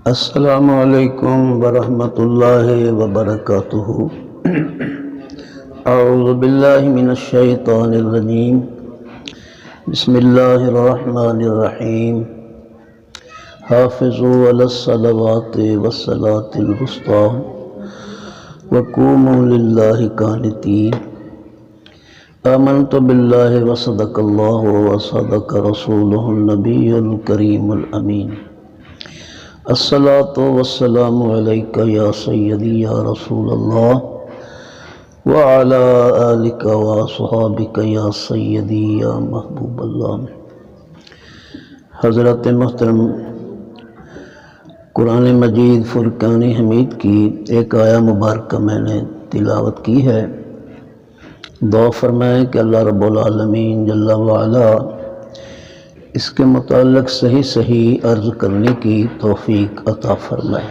السلام علیکم ورحمۃ اللہ وبرکاتہ۔ اعوذ باللہ من الشیطان الرجیم، بسم اللہ الرحمن الرحیم۔ حافظوا علی الصلوات والصلاة الوسطی وقوموا للہ قانتین۔ آمنت باللہ وصدق اللہ وصدق رسولہ النبی الکریم الامین۔ الصلاۃ والسلام علیک یا سیدی یا رسول اللہ وعلی آلک واصحابک یا سیدی یا محبوب اللہ۔ حضرت محترم قرآن مجید فرقان حمید کی ایک آیہ مبارکہ میں نے تلاوت کی ہے۔ دعا فرمائیں کہ اللہ رب العالمین جل وعلا اس کے متعلق صحیح عرض کرنے کی توفیق عطا فرمائے۔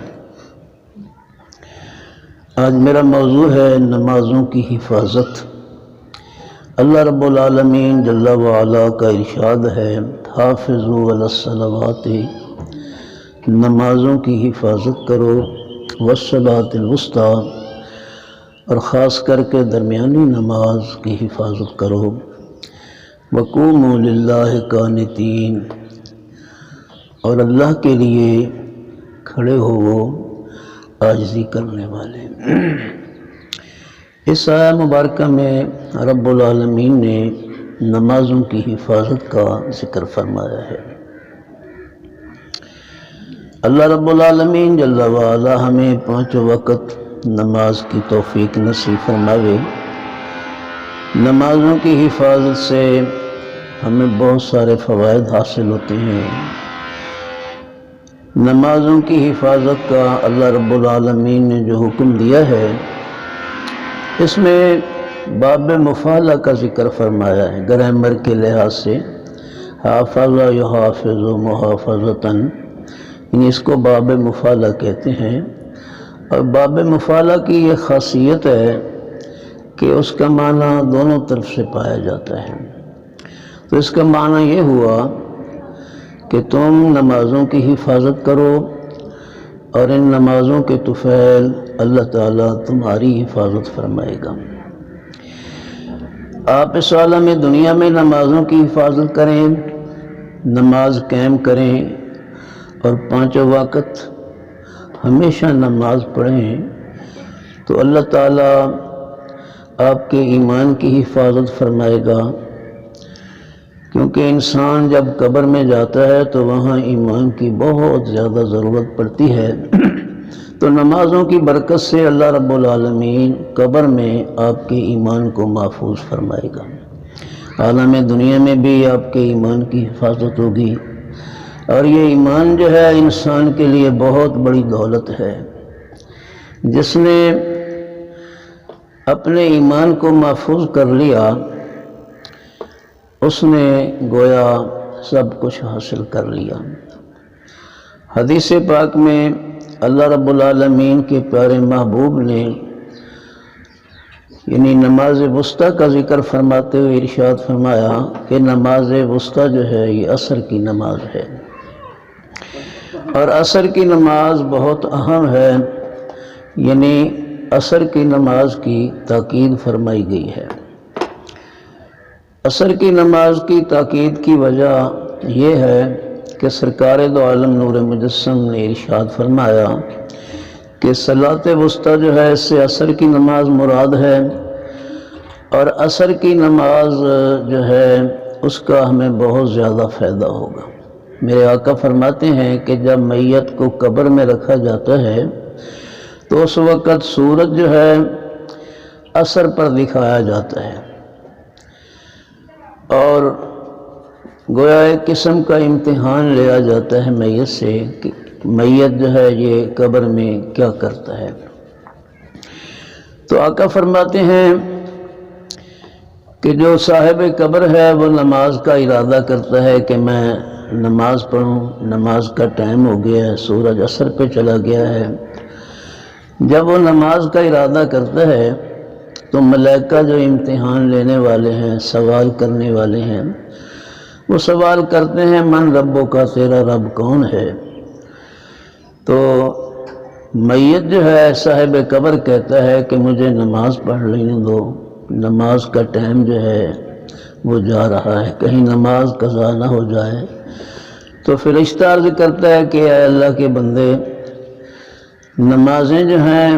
آج میرا موضوع ہے نمازوں کی حفاظت۔ اللہ رب العالمین جل وعلا کا ارشاد ہے، حافظوا علی الصلوات، نمازوں کی حفاظت کرو، والصلاۃ الوسطی، اور خاص کر کے درمیانی نماز کی حفاظت کرو، وقوموا للہ قانتین، اور اللہ کے لیے کھڑے ہو عاجزی کرنے والے۔ اس آیہ مبارکہ میں رب العالمین نے نمازوں کی حفاظت کا ذکر فرمایا ہے۔ اللہ رب العالمین جل وعلا ہمیں 5 وقت نماز کی توفیق نصیب فرماوے۔ نمازوں کی حفاظت سے ہمیں بہت سارے فوائد حاصل ہوتے ہیں۔ نمازوں کی حفاظت کا اللہ رب العالمین نے جو حکم دیا ہے، اس میں باب مفعلہ کا ذکر فرمایا ہے۔ گرامر کے لحاظ سے حافظ یحافظ محافظتاً، یعنی اس کو باب مفعلہ کہتے ہیں۔ اور باب مفعلہ کی یہ خاصیت ہے کہ اس کا معنی دونوں طرف سے پایا جاتا ہے۔ تو اس کا معنی یہ ہوا کہ تم نمازوں کی حفاظت کرو، اور ان نمازوں کے طفیل اللہ تعالیٰ تمہاری حفاظت فرمائے گا۔ آپ اس عالم دنیا میں نمازوں کی حفاظت کریں، نماز قائم کریں، اور 5 وقت ہمیشہ نماز پڑھیں، تو اللہ تعالیٰ آپ کے ایمان کی حفاظت فرمائے گا۔ کیونکہ انسان جب قبر میں جاتا ہے تو وہاں ایمان کی بہت زیادہ ضرورت پڑتی ہے، تو نمازوں کی برکت سے اللہ رب العالمین قبر میں آپ کے ایمان کو محفوظ فرمائے گا۔ عالم دنیا میں بھی آپ کے ایمان کی حفاظت ہوگی، اور یہ ایمان جو ہے انسان کے لیے بہت بڑی دولت ہے۔ جس نے اپنے ایمان کو محفوظ کر لیا، اس نے گویا سب کچھ حاصل کر لیا۔ حدیث پاک میں اللہ رب العالمین کے پیارے محبوب نے یعنی نماز وسطیٰ کا ذکر فرماتے ہوئے ارشاد فرمایا کہ نماز وسطیٰ جو ہے یہ عصر کی نماز ہے، اور عصر کی نماز بہت اہم ہے، یعنی عصر کی نماز کی تاکید فرمائی گئی ہے۔ عصر کی نماز کی تاکید کی وجہ یہ ہے کہ سرکار دو عالم نور مجسم نے ارشاد فرمایا کہ صلاۃ وسطیٰ جو ہے اس سے عصر کی نماز مراد ہے، اور عصر کی نماز جو ہے اس کا ہمیں بہت زیادہ فائدہ ہوگا۔ میرے آقا فرماتے ہیں کہ جب میت کو قبر میں رکھا جاتا ہے تو اس وقت سورج جو ہے عصر پر دکھایا جاتا ہے، اور گویا ایک قسم کا امتحان لیا جاتا ہے میت سے کہ میت جو ہے یہ قبر میں کیا کرتا ہے۔ تو آقا فرماتے ہیں کہ جو صاحب قبر ہے وہ نماز کا ارادہ کرتا ہے کہ میں نماز پڑھوں، نماز کا ٹائم ہو گیا ہے، سورج عصر پہ چلا گیا ہے۔ جب وہ نماز کا ارادہ کرتا ہے تو ملائکہ جو امتحان لینے والے ہیں، سوال کرنے والے ہیں، وہ سوال کرتے ہیں من ربو کا، تیرا رب کون ہے؟ تو میت جو ہے صاحب قبر کہتا ہے کہ مجھے نماز پڑھ لینے دو، نماز کا ٹائم جو ہے وہ جا رہا ہے، کہیں نماز قضا نہ ہو جائے۔ تو فرشتہ عرض کرتا ہے کہ اے اللہ کے بندے، نمازیں جو ہیں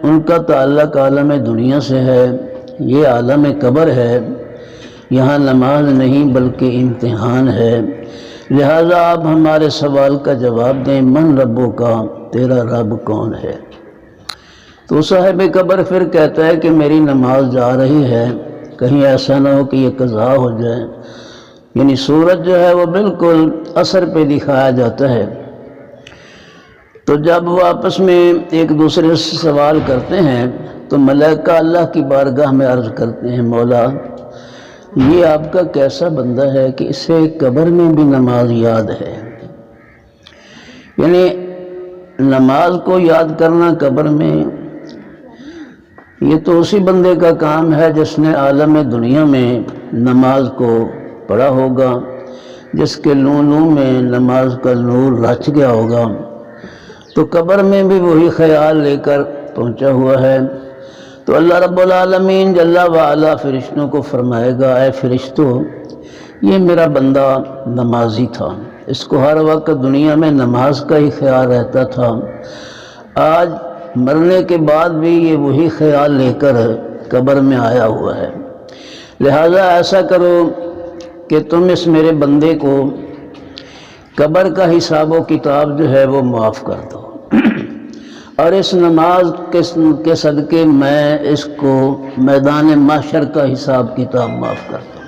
ان کا تعلق عالم دنیا سے ہے، یہ عالم قبر ہے، یہاں نماز نہیں بلکہ امتحان ہے، لہذا آپ ہمارے سوال کا جواب دیں، من ربوں کا، تیرا رب کون ہے؟ تو صاحب قبر پھر کہتا ہے کہ میری نماز جا رہی ہے، کہیں ایسا نہ ہو کہ یہ قضا ہو جائے، یعنی سورج جو ہے وہ بالکل اثر پہ دکھایا جاتا ہے۔ تو جب وہ آپس میں ایک دوسرے سے سوال کرتے ہیں تو ملائکہ اللہ کی بارگاہ میں عرض کرتے ہیں، مولا یہ آپ کا کیسا بندہ ہے کہ اسے قبر میں بھی نماز یاد ہے۔ یعنی نماز کو یاد کرنا قبر میں، یہ تو اسی بندے کا کام ہے جس نے عالم دنیا میں نماز کو پڑھا ہوگا، جس کے لوں میں نماز کا نور رچ گیا ہوگا، تو قبر میں بھی وہی خیال لے کر پہنچا ہوا ہے۔ تو اللہ رب العالمین جل وعلا فرشتوں کو فرمائے گا، اے فرشتوں، یہ میرا بندہ نمازی تھا، اس کو ہر وقت دنیا میں نماز کا ہی خیال رہتا تھا، آج مرنے کے بعد بھی یہ وہی خیال لے کر قبر میں آیا ہوا ہے، لہذا ایسا کرو کہ تم اس میرے بندے کو قبر کا حساب و کتاب جو ہے وہ معاف کر دو، اور اس نماز کے صدقے میں اس کو میدان محشر کا حساب کتاب معاف کر دوں۔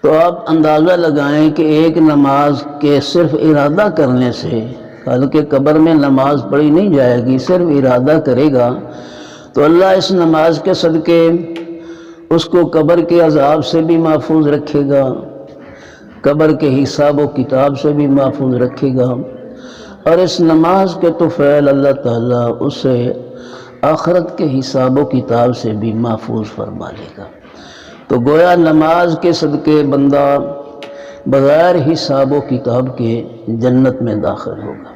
تو آپ اندازہ لگائیں کہ ایک نماز کے صرف ارادہ کرنے سے، حالانکہ قبر میں نماز پڑھی نہیں جائے گی، صرف ارادہ کرے گا تو اللہ اس نماز کے صدقے اس کو قبر کے عذاب سے بھی محفوظ رکھے گا، قبر کے حساب و کتاب سے بھی محفوظ رکھے گا، اور اس نماز کے طفیل اللہ تعالیٰ اسے آخرت کے حساب و کتاب سے بھی محفوظ فرما لے گا۔ تو گویا نماز کے صدقے بندہ بغیر حساب و کتاب کے جنت میں داخل ہوگا۔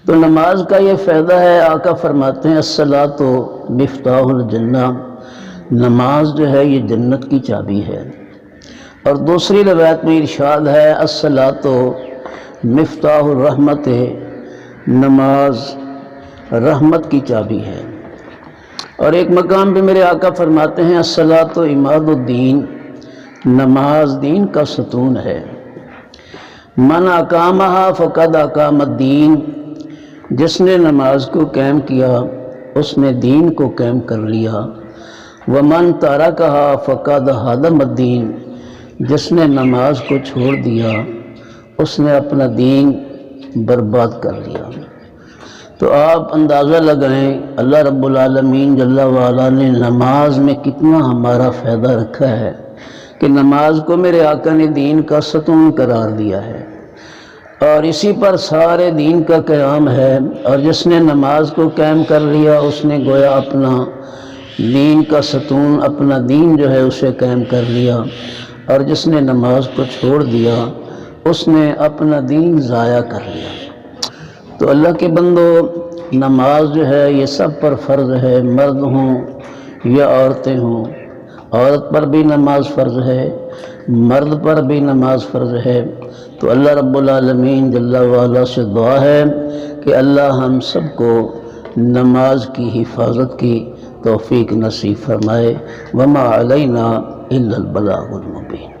تو نماز کا یہ فائدہ ہے، آقا فرماتے ہیں الصلاۃ مفتاح الجنہ، نماز جو ہے یہ جنت کی چابی ہے۔ اور دوسری روایت میں ارشاد ہے الصلاۃ مفتاح الرحمت، نماز رحمت کی چابی ہے۔ اور ایک مقام پہ میرے آقا فرماتے ہیں الصلاۃ عماد الدین، نماز دین کا ستون ہے، من اقامہا فقد اقام الدین، جس نے نماز کو قائم کیا اس نے دین کو قائم کر لیا، ومن ترکہا فقد ہدم الدین، جس نے نماز کو چھوڑ دیا اس نے اپنا دین برباد کر لیا۔ تو آپ اندازہ لگائیں اللہ رب العالمین جل وعلا نے نماز میں کتنا ہمارا فائدہ رکھا ہے کہ نماز کو میرے آقا نے دین کا ستون قرار دیا ہے، اور اسی پر سارے دین کا قیام ہے، اور جس نے نماز کو قائم کر لیا اس نے گویا اپنا دین کا ستون، اپنا دین جو ہے اسے قائم کر لیا، اور جس نے نماز کو چھوڑ دیا اس نے اپنا دین ضائع کر لیا۔ تو اللہ کے بندو، نماز جو ہے یہ سب پر فرض ہے، مرد ہوں یا عورتیں ہوں، عورت پر بھی نماز فرض ہے، مرد پر بھی نماز فرض ہے۔ تو اللہ رب العالمین جل وعلا سے دعا ہے کہ اللہ ہم سب کو نماز کی حفاظت کی توفیق نصیب فرمائے، وما علینا الا البلاغ المبین۔